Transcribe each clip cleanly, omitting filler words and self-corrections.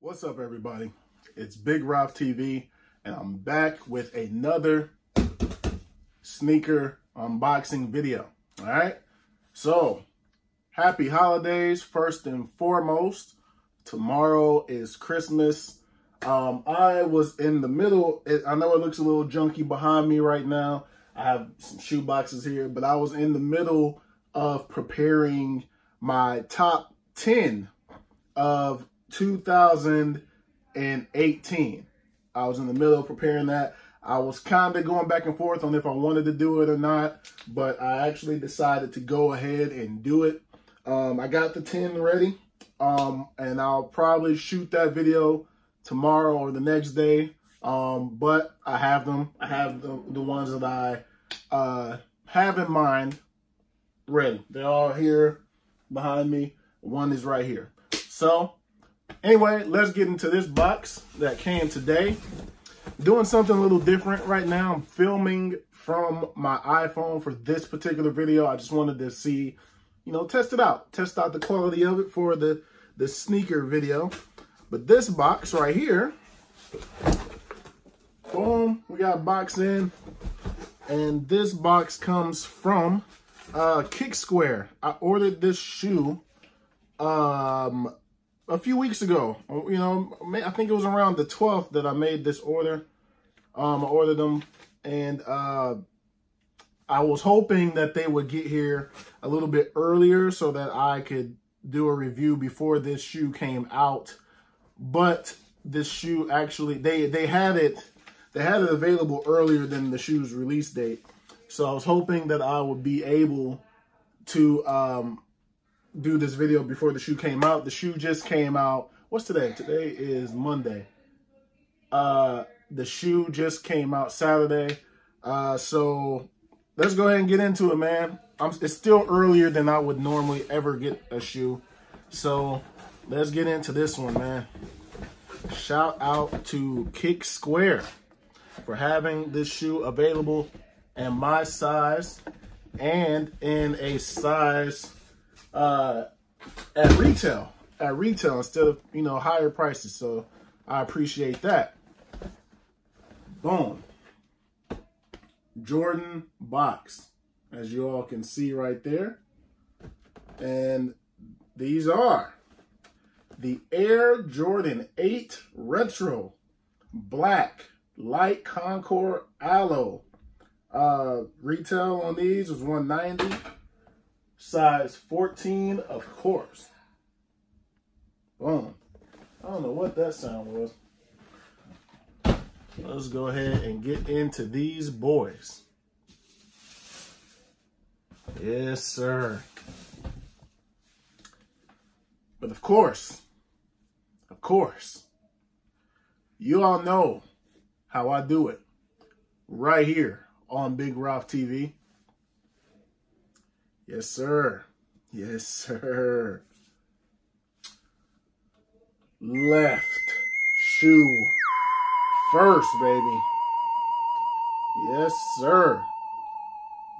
What's up, everybody? It's Big Ralph TV, and I'm back with another sneaker unboxing video. All right, so happy holidays first and foremost. Tomorrow is Christmas. I was in the middle. I know it looks a little junky behind me right now. I have some shoe boxes here, but I was in the middle of preparing my top 10 of 2018. I was in the middle of preparing that. I was kind of going back and forth on if I wanted to do it or not, but I actually decided to go ahead and do it. I got the 10 ready, and I'll probably shoot that video tomorrow or the next day. But I have them. I have the ones that I have in mind ready. They're all here behind me. One is right here. So anyway, let's get into this box that came today. Doing something a little different right now. I'm filming from my iPhone for this particular video. I just wanted to see, test it out. Test out the quality of it for the sneaker video. But this box right here, boom, we got a box in. And this box comes from Kick Square. I ordered this shoe a few weeks ago. I think it was around the 12th that I made this order. I ordered them, and I was hoping that they would get here a little bit earlier so that I could do a review before this shoe came out. But this shoe actually, they had it available earlier than the shoe's release date. So I was hoping that I would be able to do this video before the shoe came out. The shoe just came out. What's today? Today is Monday. The shoe just came out Saturday. So let's go ahead and get into it, man. It's still earlier than I would normally ever get a shoe. So let's get into this one, man. Shout out to Kick Square for having this shoe available in my size and in a size at retail instead of higher prices. So I appreciate that. Boom. Jordan box, as you all can see right there. And these are the Air Jordan 8 Retro Black Light Concord Aloe. Retail on these was $190. Size 14, of course. Boom. I don't know what that sound was. Let's go ahead and get into these boys. Yes, sir. But of course, you all know how I do it right here on Big Ralph TV. Yes, sir. Yes, sir. Left shoe first, baby. Yes, sir.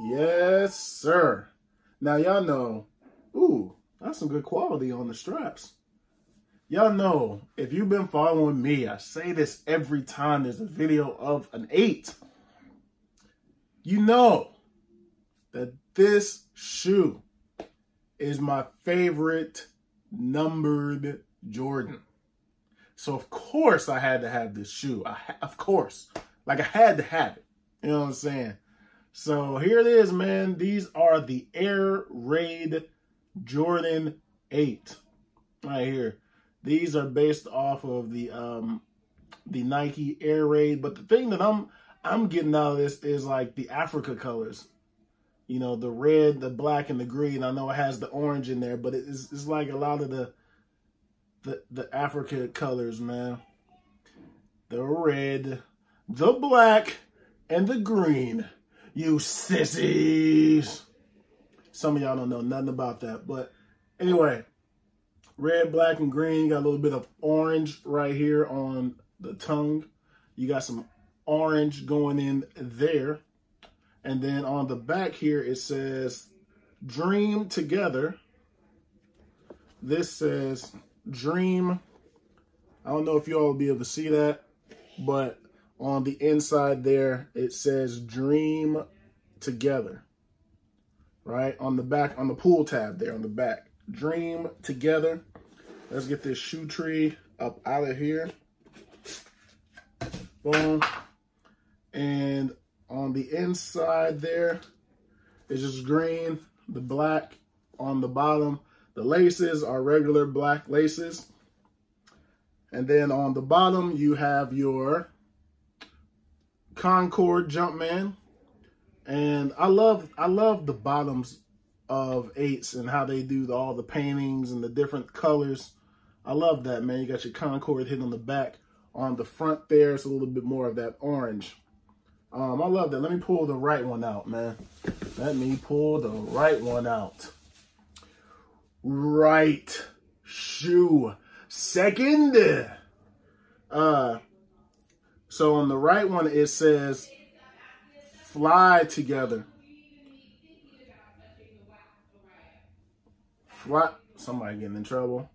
Yes, sir. Now, y'all know, ooh, that's some good quality on the straps. Y'all know, if you've been following me, I say this every time there's a video of an 8. You know that this shoe is my favorite numbered Jordan. So of course I had to have this shoe. Of course. Like I had to have it. You know what I'm saying? So here it is, man. These are the Air Raid Jordan 8 right here. These are based off of the Nike Air Raid. But the thing that I'm getting out of this is like the Africa colors. The red, the black, and the green. I know it has the orange in there, but it's like a lot of the Africa colors, man. The red, the black, and the green. You sissies. Some of y'all don't know nothing about that. But anyway, red, black, and green. You got a little bit of orange right here on the tongue. You got some orange going in there. And then on the back here, it says, Dream Together. This says, Dream I don't know if y'all will be able to see that, but on the inside there, it says Dream Together, right? On the back, on the pull tab there on the back, Dream Together. Let's get this shoe tree up out of here. Boom. And on the inside there, it's just green, the black on the bottom. The laces are regular black laces. And then on the bottom, you have your Concord Jumpman. And I love the bottoms of 8s and how they do all the paintings and the different colors. I love that, man. You got your Concord hidden on the back. On the front there, it's a little bit more of that orange. I love that. Let me pull the right one out, man. Let me pull the right one out. Right shoe. Second. So on the right one, it says Fly Together. Somebody getting in trouble.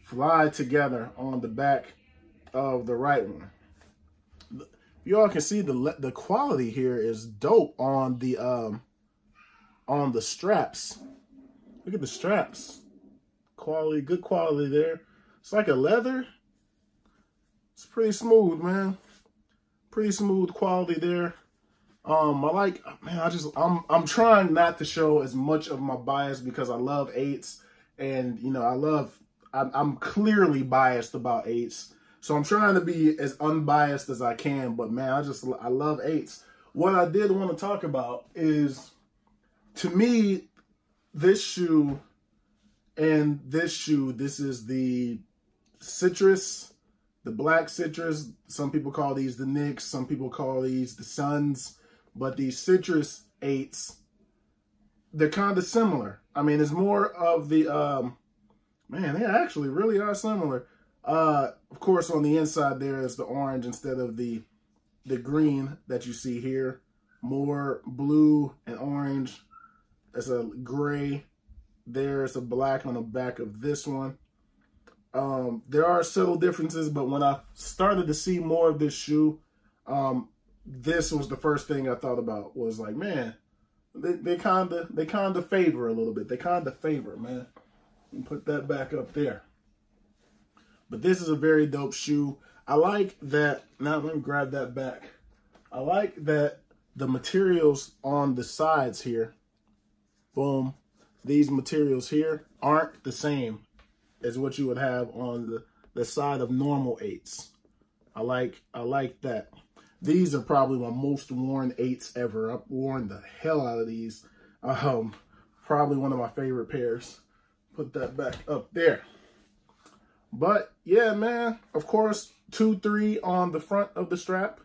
Fly Together on the back of the right one. You all can see the quality here is dope on the straps. Look at the straps. Quality, good quality there. It's like a leather. It's pretty smooth, man. Pretty smooth quality there. I'm trying not to show as much of my bias because I love 8s, and you know, I'm clearly biased about 8s. So I'm trying to be as unbiased as I can, but man, I love 8s. What I did want to talk about is, to me, this shoe and this shoe, this is the Citrus, the black Citrus. Some people call these the Knicks, some people call these the Suns, but these Citrus 8s, they're kind of similar. I mean, it's more of the, man, they actually really are similar. Of course, on the inside there is the orange instead of the green that you see here. More blue and orange. There's a gray. There's a black on the back of this one. There are subtle differences, but when I started to see more of this shoe, this was the first thing I thought about. Was like, man, they kind of favor a little bit. They kind of favor, man. And put that back up there. But this is a very dope shoe. I like that. Now let me grab that back. I like that the materials on the sides here, boom, these materials here aren't the same as what you would have on the side of normal 8s. I like that. These are probably my most worn 8s ever. I've worn the hell out of these. Probably one of my favorite pairs. Put that back up there. But yeah, man, of course, 2-3 on the front of the strap,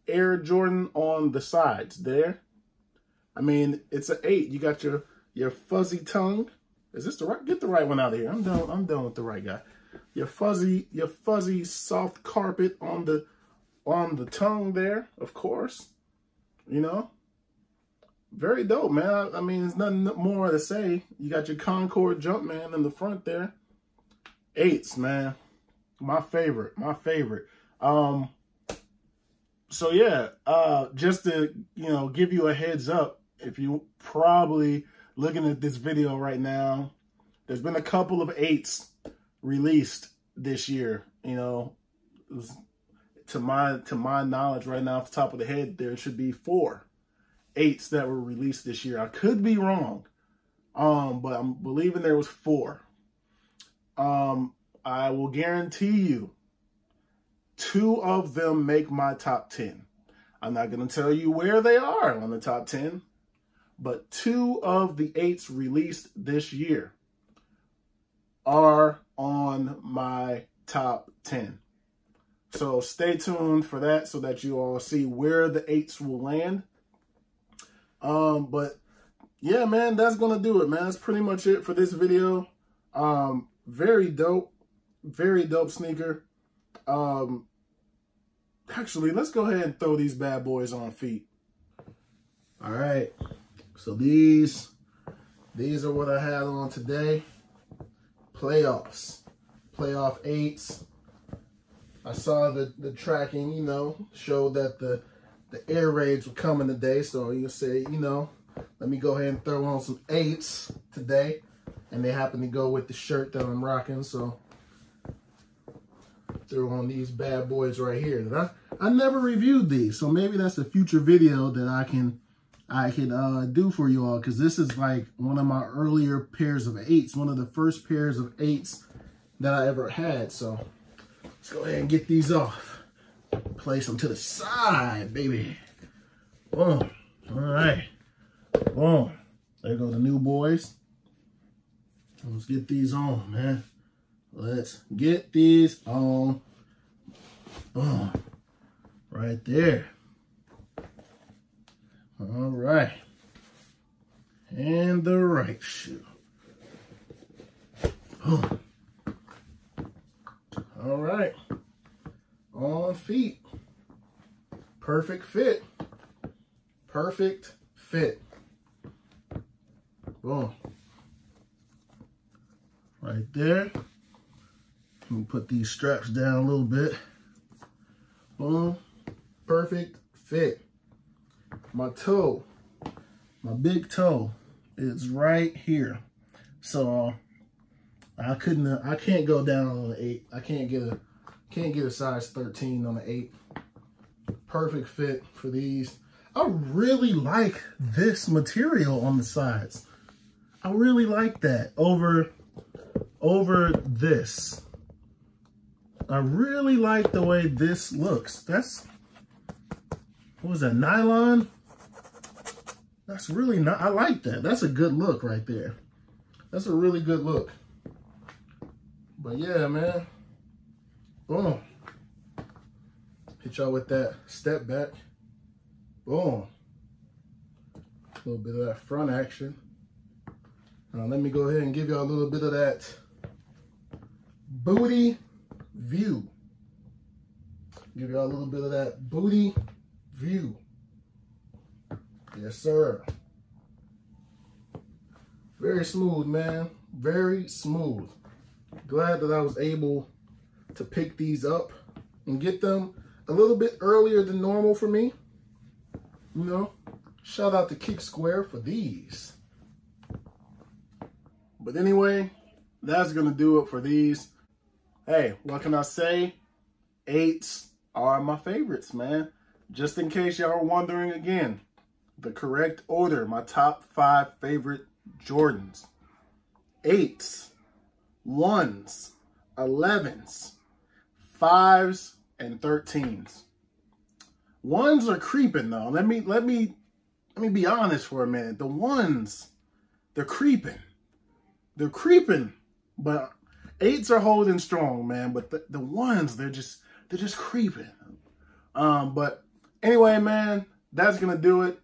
Air Jordan on the sides there. I mean, it's an 8. You got your fuzzy tongue. Is this the right? Get the right one out of here. I'm done with the right guy. Your fuzzy soft carpet on the tongue there, of course. You know, very dope, man. I mean, there's nothing more to say. You got your Concord Jumpman in the front there. 8s, man. My favorite. So yeah, just to, you know, give you a heads up, if you probably looking at this video right now, there's been a couple of 8s released this year. You know, to my knowledge right now off the top of the head, there should be 4 8s that were released this year. I could be wrong. But I'm believing there was 4. I will guarantee you 2 of them make my top 10. I'm not going to tell you where they are on the top 10, but 2 of the 8s released this year are on my top 10. So stay tuned for that so that you all see where the 8s will land. But yeah, man, that's going to do it, man. That's pretty much it for this video. Very dope sneaker. Actually, let's go ahead and throw these bad boys on feet. All right, so these are what I had on today. Playoff 8s. I saw the tracking, you know, showed that the air raids were coming today. So you say, you know, let me go ahead and throw on some 8s today. And they happen to go with the shirt that I'm rocking. So throw on these bad boys right here. That I never reviewed these. So maybe that's a future video that I can do for you all. Because this is like one of my earlier pairs of 8s. One of the first pairs of 8s that I ever had. So let's go ahead and get these off. Place them to the side, baby. Boom. All right. Boom. There go the new boys. Let's get these on, man. Let's get these on. Boom. Right there. All right. And the right shoe. Boom. All right. On feet. Perfect fit. Perfect fit. Boom. Right there. Let me put these straps down a little bit. Boom. Perfect fit. My toe, my big toe is right here. So I can't go down on the 8. I can't get a size 13 on the 8. Perfect fit for these. I really like this material on the sides. I really like that over this. I really like the way this looks. That's, what was that, nylon? That's really not, I like that. That's a good look right there. That's a really good look. But yeah, man. Boom. Hit y'all with that step back. Boom. A little bit of that front action. Now let me go ahead and give y'all a little bit of that booty view. Give y'all a little bit of that booty view. Yes, sir. Very smooth, man. Very smooth. Glad that I was able to pick these up and get them a little bit earlier than normal for me. You know, shout out to Kick Square for these. But anyway, that's going to do it for these. Hey, what can I say? 8s are my favorites, man. Just in case y'all are wondering again, the correct order, my top 5 favorite Jordans. 8s, 1s, 11s, 5s, and 13s. 1s are creeping though. Let me be honest for a minute. The 1s, they're creeping. They're creeping, but 8s are holding strong, man. But the 1s, they're just creeping. But anyway, man, that's gonna do it.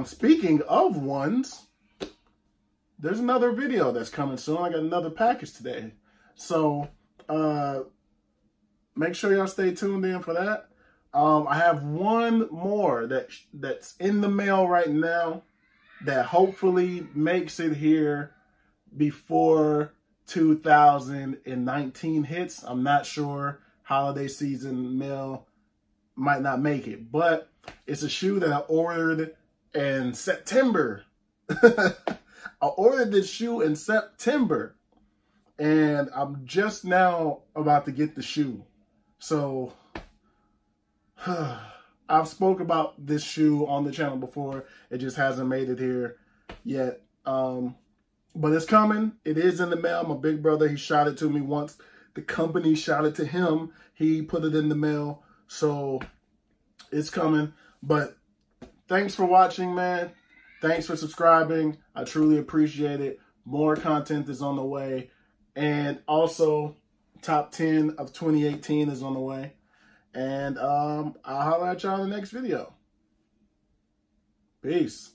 Speaking of 1s, there's another video that's coming soon. I got another package today, so make sure y'all stay tuned in for that. I have one more that's in the mail right now that hopefully makes it here before 2019 hits. I'm not sure. Holiday season mail might not make it, but it's a shoe that I ordered in September. I ordered this shoe in September, and I'm just now about to get the shoe. So I've spoke about this shoe on the channel before. It just hasn't made it here yet. But it's coming. It is in the mail. My big brother, he shot it to me once. The company shot it to him. He put it in the mail. So it's coming. But thanks for watching, man. Thanks for subscribing. I truly appreciate it. More content is on the way. And also, top 10 of 2018 is on the way. And I'll holler at y'all in the next video. Peace.